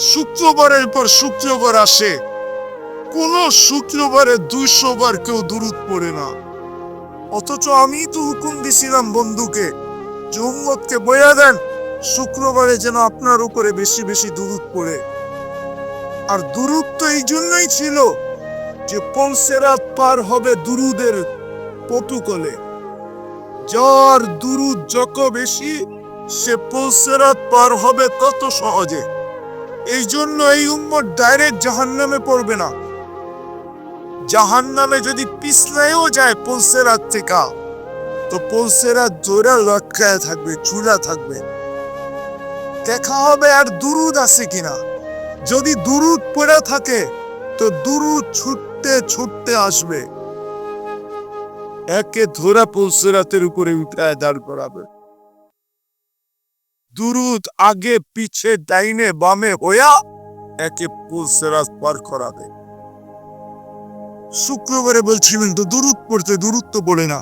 শুক্রবারের পর শুক্রবার আসে, কোন শুক্রবারে 200 বার কেউ দুরূদ পড়ে না। অথচ আমি তো হুকুম দিছিলাম বন্ধুকে যে উম্মতকে বইয়া দেন শুক্রবারে যেন আপনার উপরে বেশি বেশি দুরূদ পড়ে। আর দুরূদ তো এই জন্যই ছিল যে পলসেরাত পার হবে দুরুদের প্রটোকলে। যার দুরুদ যত বেশি সে পলসেরাত পার হবে তত সহজে। এই জন্য এই উম্মত ডাইরেক্ট জাহান্নামে পড়বে না। জাহান্নামে যদি পিছলায়ও যায় পলসেরাত থেকে, তো পলসেরাত জোড়া লটকায় থাকবে, চূড়া থাকবে। দেখা হবে আর দুরুদ আছে কিনা। যদি দুরুদ পড়ে থাকে তো দুরুদ ছুটতে ছুটতে আসবে, একে ধরা পলসেরাতের উপরে উঠায় দাঁড় করাবে। দুরুদ আগে পিছে ডাইনে বামে হইয়া একে পলসেরাত পার করাবে। শুক্রবারে বলছিলেন তো দুরুদ পড়তে, দুরুদ তো পড়ে না।